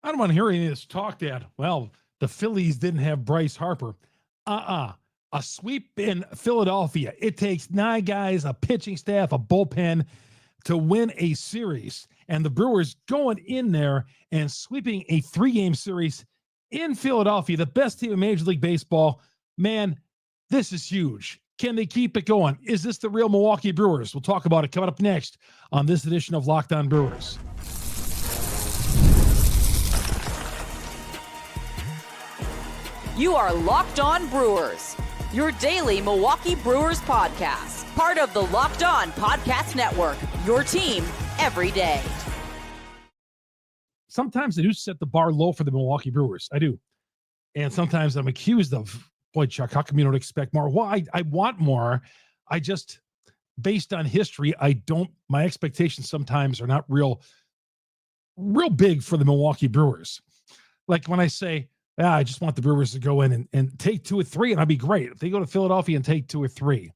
I don't want to hear any of this talk that, well, the Phillies didn't have Bryce Harper. A sweep in Philadelphia. It takes 9 guys, a pitching staff, a bullpen to win a series. And the Brewers going in there and sweeping a 3-game series in Philadelphia, the best team in Major League Baseball. Man, this is huge. Can they keep it going? Is this the real Milwaukee Brewers? We'll talk about it coming up next on this edition of Locked On Brewers. You are Locked On Brewers, your daily Milwaukee Brewers podcast. Part of the Locked On Podcast Network, your team every day. Sometimes I do set the bar low for the Milwaukee Brewers. I do. And sometimes I'm accused of, boy, Chuck, how come you don't expect more? Well, I want more. I just, based on history, my expectations sometimes are not real big for the Milwaukee Brewers. Like when I say, I just want the Brewers to go in and take 2 or 3, and I'd be great. If they go to Philadelphia and take 2 or 3,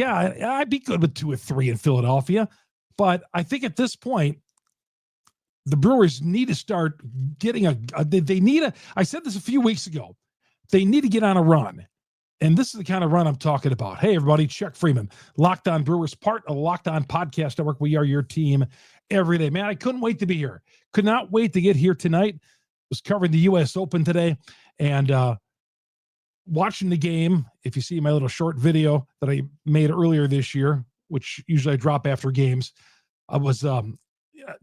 I'd be good with 2 or 3 in Philadelphia. But I think at this point, the Brewers need to start getting I said this a few weeks ago, they need to get on a run. And this is the kind of run I'm talking about. Hey, everybody, Chuck Freeman, Locked On Brewers, part of the Locked On Podcast Network. We are your team every day. Man, I couldn't wait to be here. Could not wait to get here tonight. Was covering the U.S. Open today and watching the game. If you see my little short video that I made earlier this year, which usually I drop after games, I was, I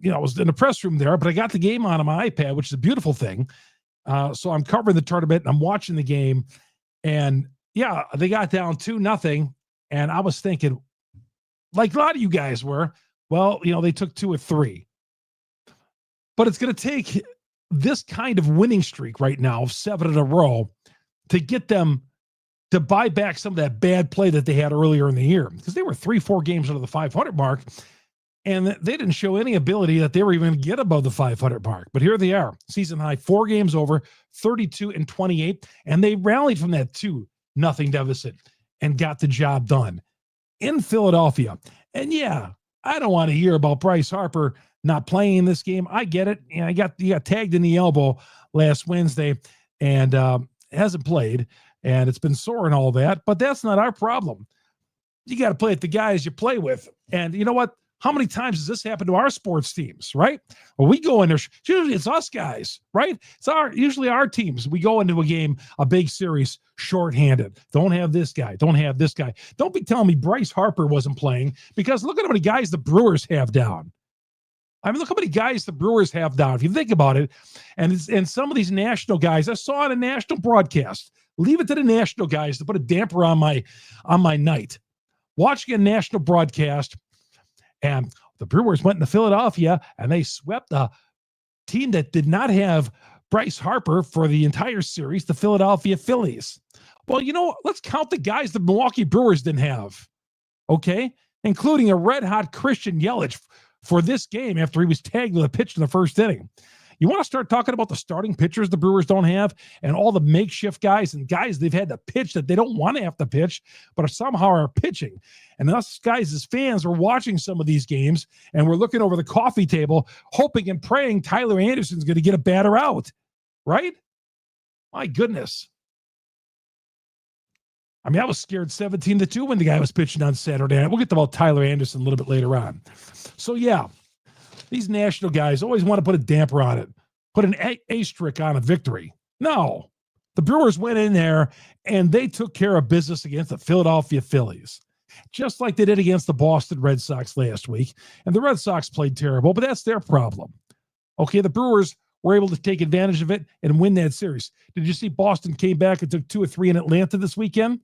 was in the press room there, but I got the game on my iPad, which is a beautiful thing. So I'm covering the tournament and I'm watching the game, and they got down 2-0, and I was thinking, like a lot of you guys were, well, they took 2 or 3, but it's going to take this kind of winning streak right now of 7 in a row to get them to buy back some of that bad play that they had earlier in the year, because they were 3-4 games under the 500 mark, and they didn't show any ability that they were even going to get above the 500 mark. But here they are, season high, 4 games over, 32-28, and they rallied from that 2-0 deficit and got the job done in Philadelphia. And I don't want to hear about Bryce Harper not playing in this game. I get it. He got tagged in the elbow last Wednesday and hasn't played, and it's been sore and all that, but that's not our problem. You got to play with the guys you play with. And you know what? How many times does this happen to our sports teams, right? Well, we go in there, usually it's us guys, right? It's usually our teams. We go into a game, a big series, shorthanded. Don't have this guy. Don't have this guy. Don't be telling me Bryce Harper wasn't playing, because look at how many guys the Brewers have down. I mean, look how many guys the Brewers have down. If you think about it, and some of these national guys, I saw on a national broadcast, leave it to the national guys to put a damper on my night. Watching a national broadcast, and the Brewers went into Philadelphia and they swept a team that did not have Bryce Harper for the entire series, the Philadelphia Phillies. Well, let's count the guys the Milwaukee Brewers didn't have, okay? Including a red-hot Christian Yelich for this game after he was tagged with a pitch in the first inning. You want to start talking about the starting pitchers the Brewers don't have, and all the makeshift guys and guys they've had to pitch that they don't want to have to pitch, but somehow are pitching. And us guys as fans are watching some of these games, and we're looking over the coffee table, hoping and praying Tyler Anderson's going to get a batter out, right? My goodness. I mean, I was scared 17-2 when the guy was pitching on Saturday night. We'll get about Tyler Anderson a little bit later on. So, these national guys always want to put a damper on it, put an asterisk on a victory. No, the Brewers went in there and they took care of business against the Philadelphia Phillies, just like they did against the Boston Red Sox last week. And the Red Sox played terrible, but that's their problem. Okay, the Brewers were able to take advantage of it and win that series. Did you see Boston came back and took 2 or 3 in Atlanta this weekend?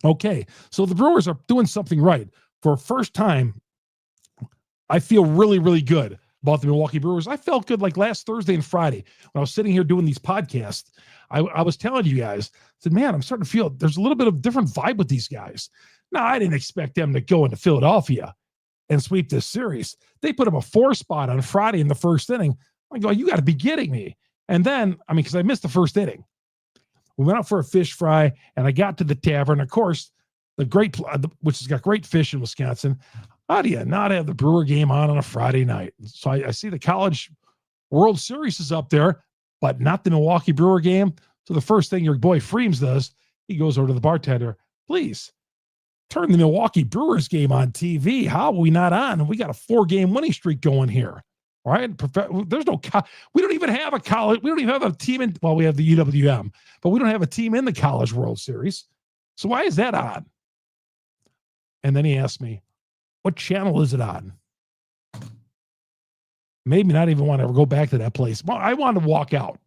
Okay, so the Brewers are doing something right. For a first time, I feel really, really good about the Milwaukee Brewers. I felt good like last Thursday and Friday when I was sitting here doing these podcasts. I was telling you guys, I said, man, I'm starting to feel there's a little bit of different vibe with these guys. Now, I didn't expect them to go into Philadelphia and sweep this series. They put up a 4 spot on Friday in the first inning. I go, you got to be kidding me. And then, because I missed the first inning. We went out for a fish fry, and I got to the tavern. Of course, which has got great fish in Wisconsin. How do you not have the Brewer game on a Friday night? So I see the college World Series is up there, but not the Milwaukee Brewer game. So the first thing your boy Freems does, he goes over to the bartender, please turn the Milwaukee Brewers game on TV. How are we not on? We got a 4-game winning streak going here. All right. There's no, we don't even have a college. We don't even have a team in, well, we have the UWM, but we don't have a team in the College World Series. So why is that on? And then he asked me, what channel is it on? Made me not even want to ever go back to that place. Well, I wanted to walk out.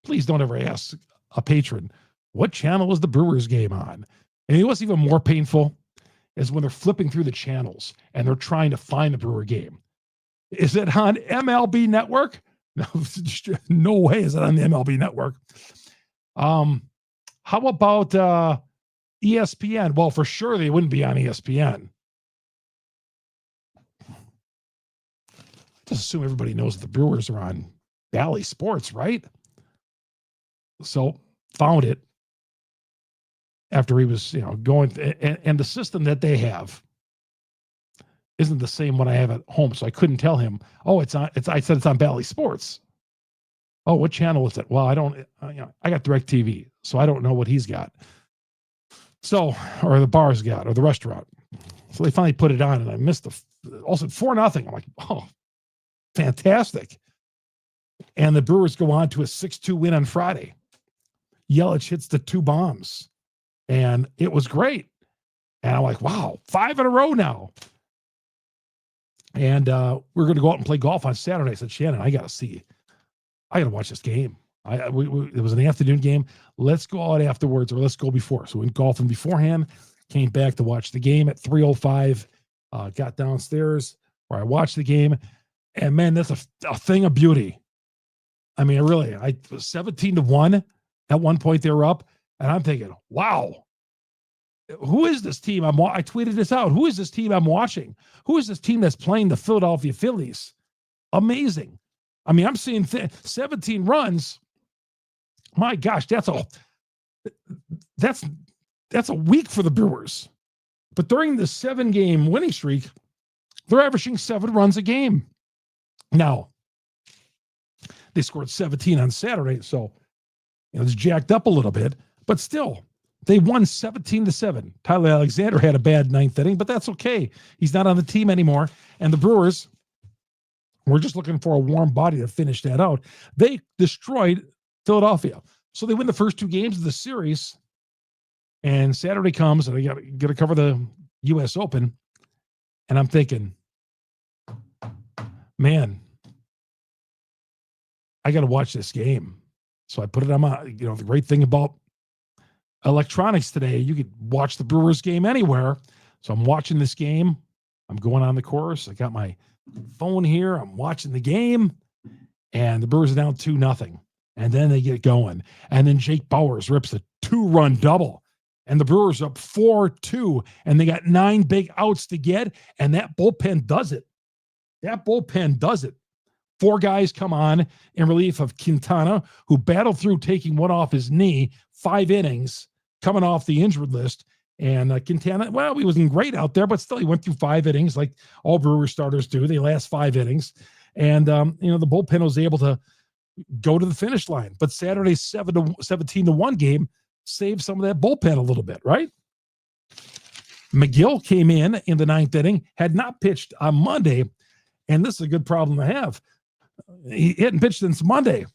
Please don't ever ask a patron, what channel is the Brewers game on? And what's even more painful is when they're flipping through the channels and they're trying to find the Brewer game. Is it on MLB Network? No, no way is it on the MLB Network. How about ESPN? Well, for sure they wouldn't be on ESPN. Just assume everybody knows that the Brewers are on Valley Sports, right? So found it after he was, going, and the system that they have isn't the same one I have at home. So I couldn't tell him, I said it's on Valley Sports. Oh, what channel is it? Well, I don't, I got DirecTV, so I don't know what he's got. So, or the bar's got, or the restaurant. So they finally put it on, and I missed also 4-0. I'm like, oh, fantastic. And the Brewers go on to a 6-2 win on Friday. Yelich hits the 2 bombs, and it was great. And I'm like, wow, 5 in a row now. And we're going to go out and play golf on Saturday. I said, Shannon, I got to watch this game. It was an afternoon game. Let's go out afterwards, or let's go before. So we went golfing beforehand, came back to watch the game at 3:05, got downstairs where I watched the game. And man, that's a thing of beauty. I mean, really, I was 17-1 at one point they were up. And I'm thinking, wow, who is this team? I tweeted this out. Who is this team I'm watching? Who is this team that's playing the Philadelphia Phillies? Amazing. I mean, I'm seeing 17 runs. My gosh, that's a week for the Brewers. But during the 7-game winning streak, they're averaging 7 runs a game. Now, they scored 17 on Saturday, so it's jacked up a little bit, but still, they won 17-7. Tyler Alexander had a bad 9th inning, but that's okay. He's not on the team anymore. And the Brewers were just looking for a warm body to finish that out. They destroyed Philadelphia. So they win the first 2 games of the series. And Saturday comes, and I got to cover the U.S. Open. And I'm thinking, man, I got to watch this game. So I put it on my, the great thing about electronics today, you could watch the Brewers game anywhere. So I'm watching this game. I'm going on the course. I got my phone here. I'm watching the game, and the Brewers are down 2-0. And then they get going. And then Jake Bauers rips a 2-run double. And the Brewers up 4-2. And they got 9 big outs to get. And that bullpen does it. 4 guys come on in relief of Quintana, who battled through taking one off his knee, 5 innings, coming off the injured list. And Quintana, well, he wasn't great out there, but still he went through 5 innings like all Brewer starters do. They last 5 innings. And, the bullpen was able to go to the finish line. But Saturday's 17-1 game saved some of that bullpen a little bit, right? McGill came in the 9th inning, had not pitched on Monday. And this is a good problem to have. He hadn't pitched since Monday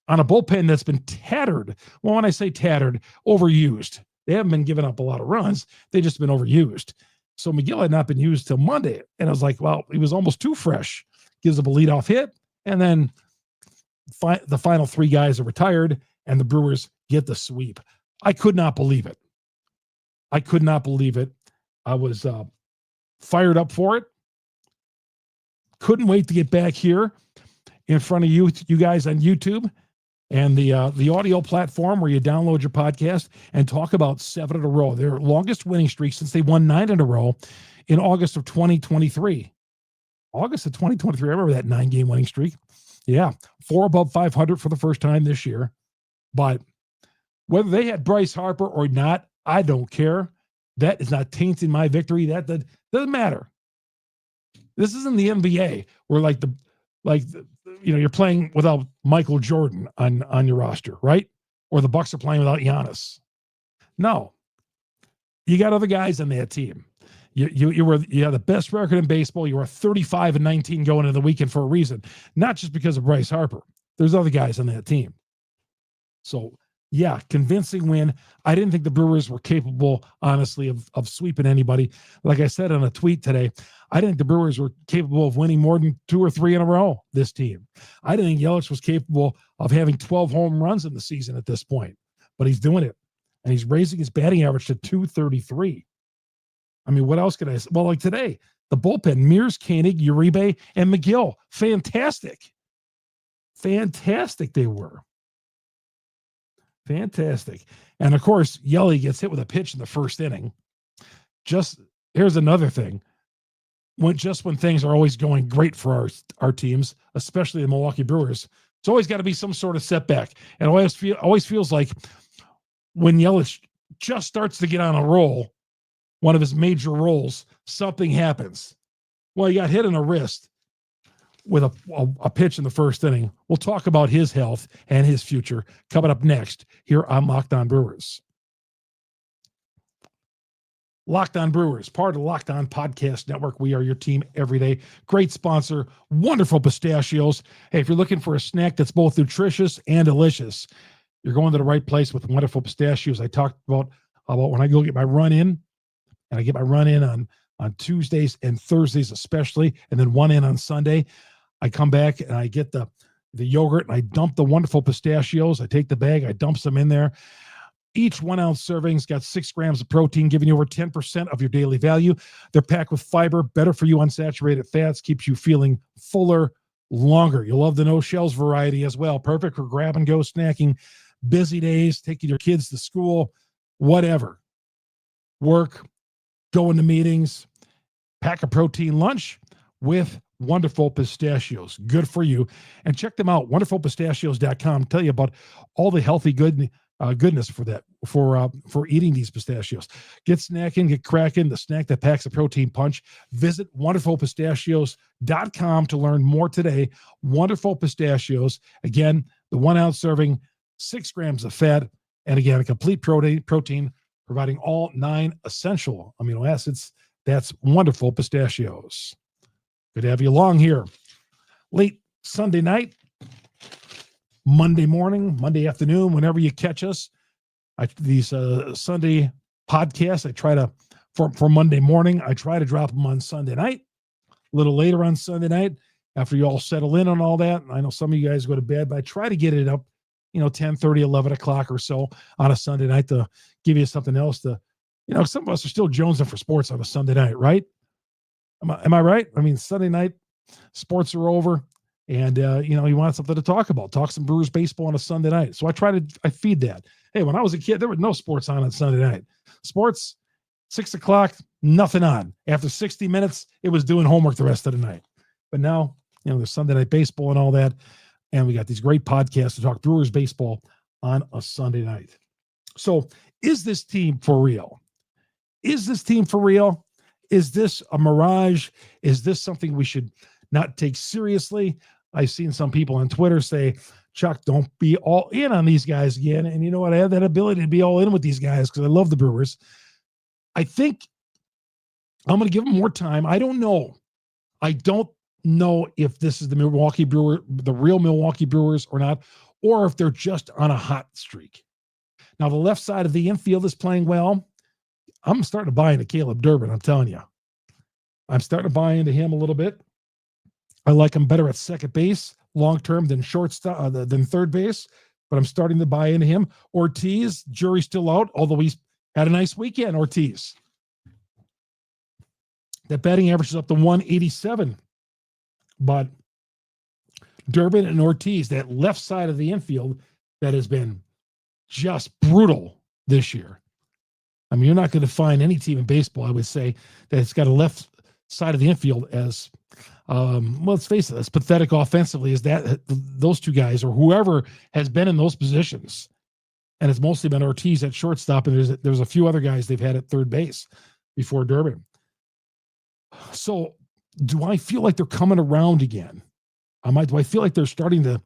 on a bullpen that's been tattered. Well, when I say tattered, overused. They haven't been giving up a lot of runs. They've just been overused. So McGill had not been used till Monday. And I was like, well, he was almost too fresh. Gives up a leadoff hit. And then the final 3 guys are retired, and the Brewers get the sweep. I could not believe it. I was fired up for it. Couldn't wait to get back here in front of you guys on YouTube and the audio platform where you download your podcast and talk about 7 in a row. Their longest winning streak since they won 9 in a row in August of 2023. August of 2023. I remember that 9-game winning streak. Yeah, 4 above 500 for the first time this year. But whether they had Bryce Harper or not, I don't care. That is not tainting my victory. That doesn't matter. This isn't the NBA where like you're playing without Michael Jordan on your roster, right? Or the Bucks are playing without Giannis. No, you got other guys on that team. You had the best record in baseball. You were 35-19 going into the weekend for a reason, not just because of Bryce Harper. There's other guys on that team. So yeah, convincing win. I didn't think the Brewers were capable, honestly, of sweeping anybody. Like I said on a tweet today, I didn't think the Brewers were capable of winning more than 2 or 3 in a row, this team. I didn't think Yelich was capable of having 12 home runs in the season at this point, but he's doing it. And he's raising his batting average to 233. I mean, what else could I say? Well, like today, the bullpen, Mears, Koenig, Uribe, and McGill. Fantastic. Fantastic they were. Fantastic. And of course, Yelich gets hit with a pitch in the first inning. Here's another thing. When things are always going great for our teams, especially the Milwaukee Brewers, it's always got to be some sort of setback. And it always feels like when Yelich just starts to get on a roll, one of his major rolls, something happens. Well, he got hit in the wrist with a pitch in the first inning. We'll talk about his health and his future coming up next here on Locked On Brewers. Locked On Brewers, part of the Locked On Podcast Network. We are your team every day. Great sponsor, wonderful pistachios. Hey, if you're looking for a snack that's both nutritious and delicious, you're going to the right place with wonderful pistachios. I talked about when I go get my run in, and I get my run in on Tuesdays and Thursdays especially, and then one in on Sunday. I come back and I get the yogurt and I dump the wonderful pistachios. I take the bag, I dump some in there. Each 1 ounce serving's got 6 grams of protein, giving you over 10% of your daily value. They're packed with fiber, better for you unsaturated fats, keeps you feeling fuller longer. You'll love the no shells variety as well. Perfect for grab and go snacking, busy days, taking your kids to school, whatever. Work, going to meetings, pack a protein lunch with wonderful pistachios. Good for you. And check them out, wonderfulpistachios.com. Tell you about all the healthy goodness for eating these pistachios. Get snacking, get cracking, the snack that packs a protein punch. Visit wonderfulpistachios.com to learn more today. Wonderful pistachios. Again, the 1 ounce serving, 6 grams of fat, and again, a complete protein providing all 9 essential amino acids. That's wonderful pistachios. Good to have you along here. Late Sunday night, Monday morning, Monday afternoon, whenever you catch us. These Sunday podcasts, I try to, for Monday morning, I try to drop them on Sunday night, a little later on Sunday night, after you all settle in on all that. I know some of you guys go to bed, but I try to get it up, 10:30, 11 o'clock or so on a Sunday night to give you something else to, some of us are still jonesing for sports on a Sunday night, right? Am I right? I mean, Sunday night, sports are over, and, you want something to talk about. Talk some Brewers baseball on a Sunday night. So I feed that. Hey, when I was a kid, there was no sports on Sunday night. Sports, 6 o'clock, nothing on. After 60 minutes, it was doing homework the rest of the night. But now, there's Sunday night baseball and all that, and we got these great podcasts to talk Brewers baseball on a Sunday night. So is this team for real? Is this team for real? Is this a mirage? Is this something we should not take seriously? I've seen some people on Twitter say, Chuck, don't be all in on these guys again. And you know what? I have that ability to be all in with these guys because I love the Brewers. I think I'm going to give them more time. I don't know. I don't know if this is the real Milwaukee Brewers or not, or if they're just on a hot streak. Now, the left side of the infield is playing well. I'm starting to buy into Caleb Durbin, I'm telling you. I'm starting to buy into him a little bit. I like him better at second base long-term than than third base, but I'm starting to buy into him. Ortiz, jury's still out, although he's had a nice weekend, Ortiz. That batting average is up to 187. But Durbin and Ortiz, that left side of the infield, that has been just brutal this year. I mean, you're not going to find any team in baseball, I would say, that's got a left side of the infield as, let's face it, as pathetic offensively as those two guys or whoever has been in those positions. And it's mostly been Ortiz at shortstop, and there's a few other guys they've had at third base before Durbin. So do I feel like they're coming around again? Do I feel like they're starting to?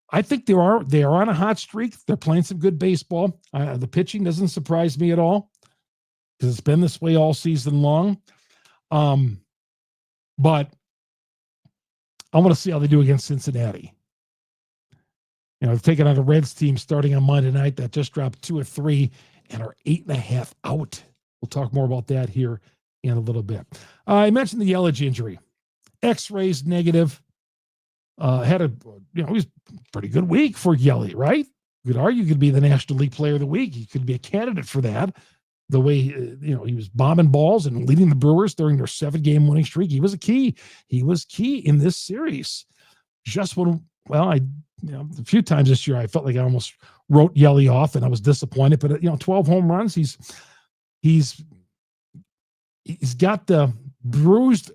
I think they are on a hot streak. They're playing some good baseball. The pitching doesn't surprise me at all because it's been this way all season long. But I want to see how they do against Cincinnati. They've taken on the Reds team starting on Monday night that just dropped 2 or 3 and are 8.5 out. We'll talk more about that here in a little bit. I mentioned the Yelich injury. X-rays negative. Had a it was a pretty good week for Yelich, right? You could argue he could be the National League Player of the Week. He could be a candidate for that. The way he was bombing balls and leading the Brewers during their 7-game winning streak. He was a key. He was key in this series. Just when, a few times this year I felt like I almost wrote Yelich off and I was disappointed. But 12 home runs. He's got the bruised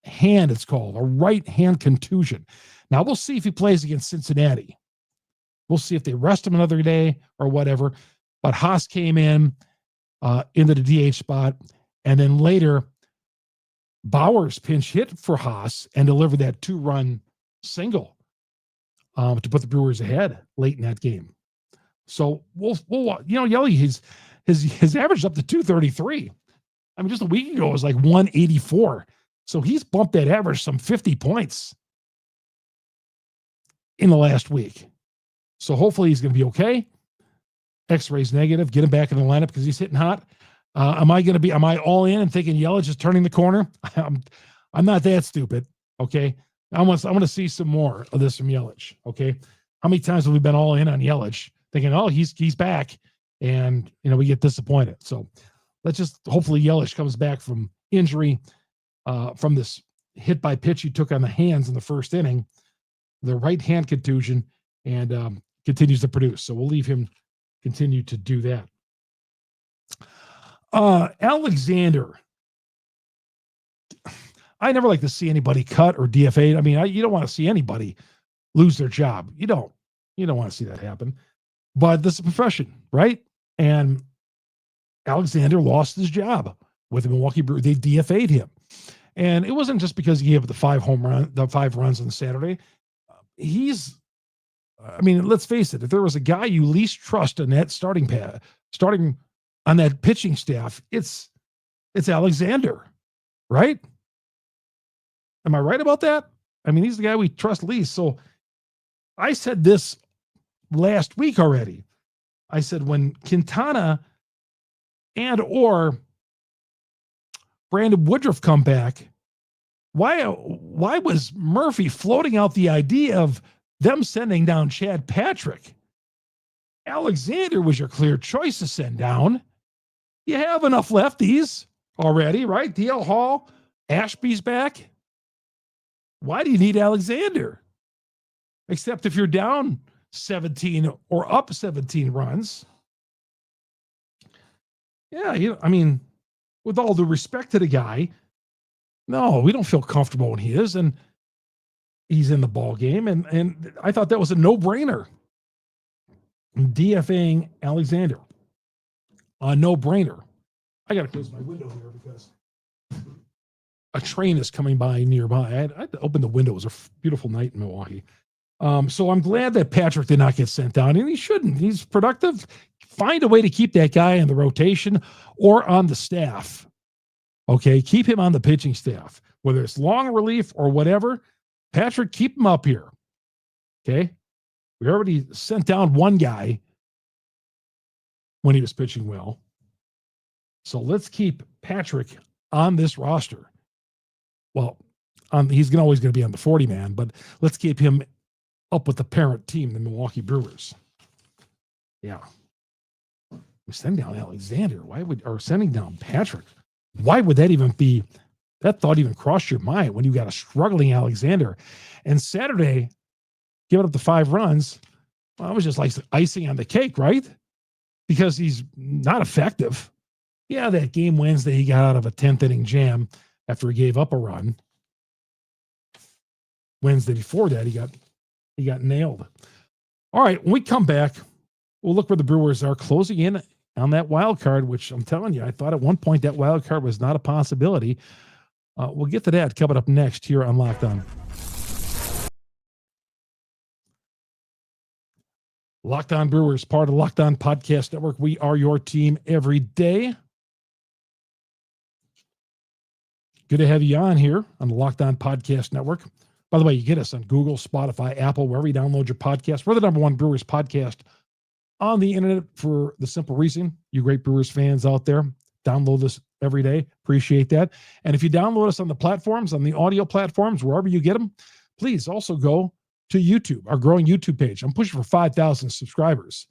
hand. It's called a right hand contusion. Now, we'll see if he plays against Cincinnati. We'll see if they rest him another day or whatever. But Haas came into the DH spot. And then later, Bauers pinch hit for Haas and delivered that 2-run single to put the Brewers ahead late in that game. So, we'll Yelich, his average is up to 233. I mean, just a week ago, it was like 184. So, he's bumped that average some 50 points in the last week. So hopefully he's going to be okay. X-rays negative. Get him back in the lineup because he's hitting hot. Am I all in and thinking Yelich is turning the corner? I'm not that stupid. Okay. I want to see some more of this from Yelich. Okay. How many times have we been all in on Yelich thinking, oh, he's back, and we get disappointed. So let's just hopefully Yelich comes back from injury, from this hit by pitch he took on the hands in the first inning, the right hand contusion, and continues to produce. So we'll leave him continue to do that. Alexander. I never like to see anybody cut or DFA'd. I mean, you don't want to see anybody lose their job. You don't want to see that happen. But this is a profession, right? And Alexander lost his job with the Milwaukee Brewers. They DFA'd him. And it wasn't just because he gave up the 5 runs on Saturday. Let's face it, if there was a guy you least trust in that starting on that pitching staff, it's Alexander, right? Am I right about that? I mean, he's the guy we trust least. So I said this last week already. I said when Quintana and or Brandon Woodruff come back, why was Murphy floating out the idea of them sending down Chad Patrick? Alexander was your clear choice to send down. You have enough lefties already, right? DL Hall, Ashby's back. Why do you need Alexander? Except if you're down 17 or up 17 runs. Yeah, with all due respect to the guy, no, we don't feel comfortable when he is, and he's in the ball game, and I thought that was a no-brainer. DFAing Alexander, a no-brainer. I got to close my window here because a train is coming by nearby. I had to open the window. It was a beautiful night in Milwaukee. So I'm glad that Patrick did not get sent down, and he shouldn't. He's productive. Find a way to keep that guy in the rotation or on the staff. Okay, keep him on the pitching staff, whether it's long relief or whatever. Patrick, keep him up here. Okay, we already sent down one guy when he was pitching well. So let's keep Patrick on this roster. Well, he's always going to be on the 40-man, but let's keep him up with the parent team, the Milwaukee Brewers. Yeah. We're sending down Alexander. Sending down Patrick? Why would that thought even cross your mind when you got a struggling Alexander? And Saturday, giving up the 5 runs, well, it was just like icing on the cake, right? Because he's not effective. Yeah, that game Wednesday, he got out of a 10th inning jam after he gave up a run. Wednesday before that, he got nailed. All right, when we come back, we'll look where the Brewers are closing in on that wild card, which I'm telling you, I thought at one point that wild card was not a possibility. We'll get to that coming up next here on Locked On. Locked On Brewers, part of the Locked On Podcast Network. We are your team every day. Good to have you on here on the Locked On Podcast Network. By the way, you get us on Google, Spotify, Apple, wherever you download your podcast. We're the number one Brewers podcast on the internet for the simple reason, you great Brewers fans out there, download this every day. Appreciate that. And if you download us on the platforms, on the audio platforms, wherever you get them, please also go to YouTube, our growing YouTube page. I'm pushing for 5,000 subscribers,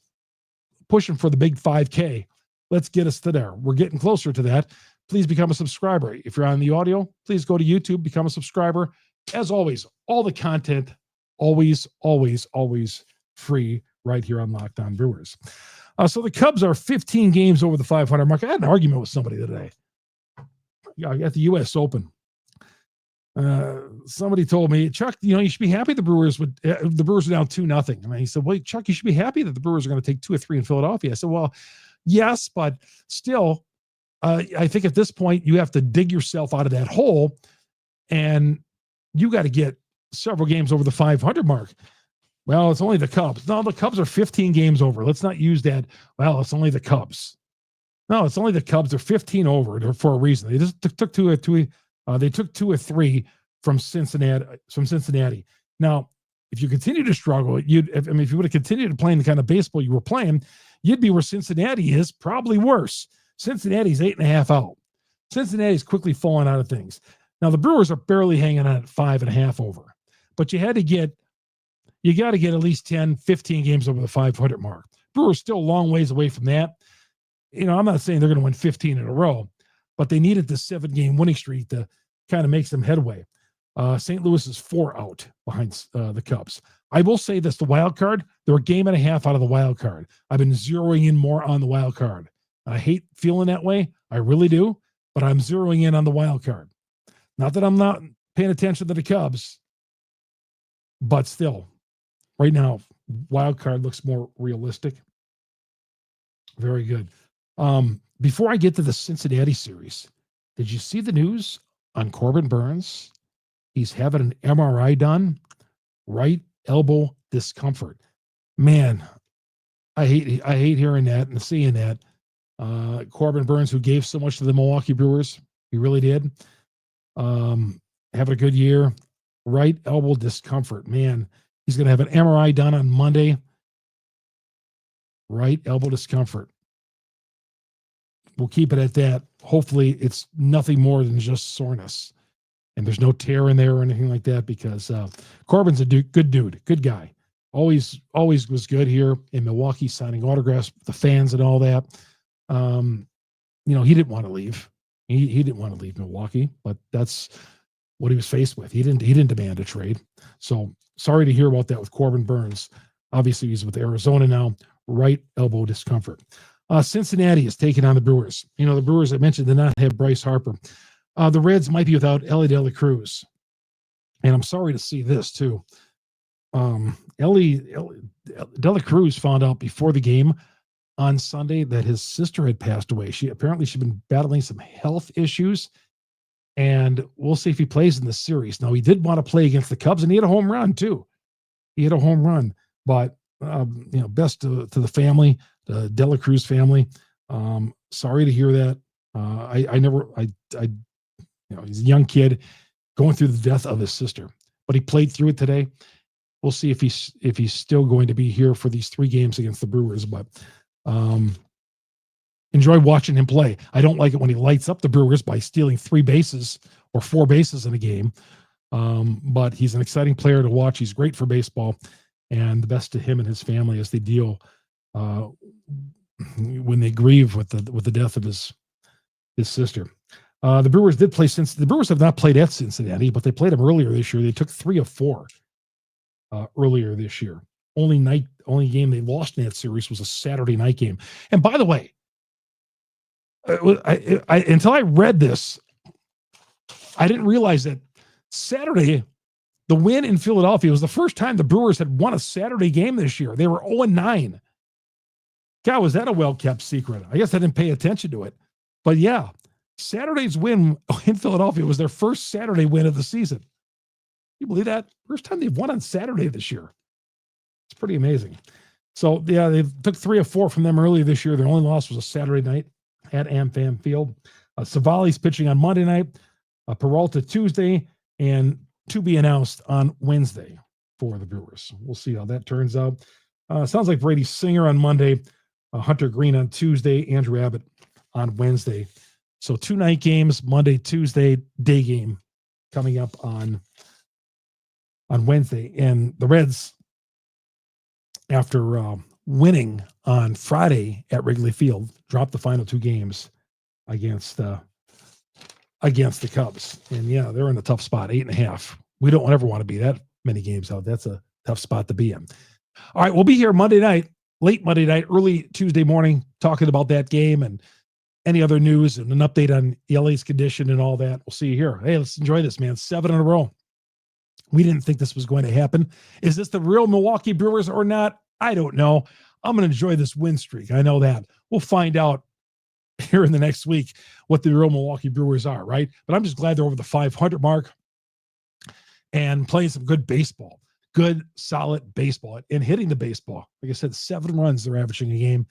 pushing for the big 5K. Let's get us to there. We're getting closer to that. Please become a subscriber. If you're on the audio, please go to YouTube, become a subscriber. As always, all the content, always free right here on Locked On Brewers. So the Cubs are 15 games over the 500 mark. I had an argument with somebody today at the U.S. Open. Somebody told me, Chuck, you should be happy the Brewers are down 2-0. And he said, well, Chuck, you should be happy that the Brewers are going to take 2 or 3 in Philadelphia. I said, well, yes, but still, I think at this point you have to dig yourself out of that hole and you got to get several games over the 500 mark. Well, it's only the Cubs. No, the Cubs are 15 games over. Let's not use that. Well, it's only the Cubs. No, it's only the Cubs. They're 15 over. They're for a reason. They just took 2 or 3 from Cincinnati. Now, if you continue to struggle, if you would have continued to play the kind of baseball you were playing, you'd be where Cincinnati is, probably worse. Cincinnati's 8.5 out. Cincinnati's quickly falling out of things. Now, the Brewers are barely hanging on at 5.5 over, but you got to get at least 10, 15 games over the 500 mark. Brewers still a long ways away from that. I'm not saying they're going to win 15 in a row, but they needed the 7-game winning streak to kind of make some headway. St. Louis is 4 out behind the Cubs. I will say this, the wild card, they're a game and a half out of the wild card. I've been zeroing in more on the wild card. I hate feeling that way. I really do, but I'm zeroing in on the wild card. Not that I'm not paying attention to the Cubs, but still, right now, wild card looks more realistic. Very good. Before I get to the Cincinnati series, did you see the news on Corbin Burnes? He's having an MRI done, right elbow discomfort. Man, I hate hearing that and seeing that. Corbin Burnes, who gave so much to the Milwaukee Brewers, he really did. Having a good year, right elbow discomfort. Man, he's going to have an MRI done on Monday. Right elbow discomfort. We'll keep it at that. Hopefully it's nothing more than just soreness and there's no tear in there or anything like that, because Corbin's a good dude, good guy. Always was good here in Milwaukee, signing autographs, the fans and all that. He didn't want to leave. He didn't want to leave Milwaukee, but that's what he was faced with. He didn't demand a trade. So sorry to hear about that with Corbin Burnes. Obviously he's with Arizona now, right elbow discomfort. Cincinnati is taking on the Brewers. The Brewers, I mentioned, did not have Bryce Harper. The Reds might be without Elly De La Cruz. And I'm sorry to see this too. Elly De La Cruz found out before the game on Sunday that his sister had passed away. She'd been battling some health issues, and we'll see if he plays in the series. Now, he did want to play against the Cubs, and he had a home run too. But best to the family, the De La Cruz family. Sorry to hear that. He's a young kid going through the death of his sister, but he played through it today. We'll see if he's still going to be here for these 3 games against the Brewers, but enjoy watching him play. I don't like it when he lights up the Brewers by stealing 3 bases or 4 bases in a game. But he's an exciting player to watch. He's great for baseball, and the best to him and his family as they deal when they grieve with the death of his sister. The Brewers did play the Brewers have not played at Cincinnati, but they played them earlier this year. They took 3 of 4 earlier this year. Only game they lost in that series was a Saturday night game. And by the way, until I read this, I didn't realize that Saturday, the win in Philadelphia was the first time the Brewers had won a Saturday game this year. They were 0-9. God, was that a well-kept secret? I guess I didn't pay attention to it. But yeah, Saturday's win in Philadelphia was their first Saturday win of the season. You believe that? First time they've won on Saturday this year. It's pretty amazing. So, yeah, they took 3 of 4 from them earlier this year. Their only loss was a Saturday night at AmFam Field. Savali's pitching on Monday night, Peralta Tuesday, and to be announced on Wednesday for the Brewers. We'll see how that turns out. Sounds like Brady Singer on Monday, Hunter Green on Tuesday, Andrew Abbott on Wednesday. So 2 night games, Monday, Tuesday, day game coming up on Wednesday. And the Reds, after winning on Friday at Wrigley Field, dropped the final 2 games against the Cubs. And yeah, they're in a tough spot, 8.5. We don't ever want to be that many games out. That's a tough spot to be in. All right, we'll be here Monday night, late Monday night, early Tuesday morning, talking about that game and any other news and an update on Yelich's condition and all that. We'll see you here. Hey, let's enjoy this, man. 7 in a row. We didn't think this was going to happen. Is this the real Milwaukee Brewers or not? I don't know. I'm going to enjoy this win streak. I know that. We'll find out here in the next week what the real Milwaukee Brewers are, right? But I'm just glad they're over the 500 mark and playing some good baseball, good, solid baseball, and hitting the baseball. Like I said, 7 runs they're averaging a game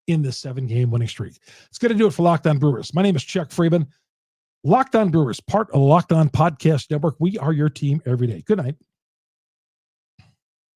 in this 7-game winning streak. It's going to do it for Locked On Brewers. My name is Chuck Freeman. Locked On Brewers, part of the Locked On Podcast Network. We are your team every day. Good night.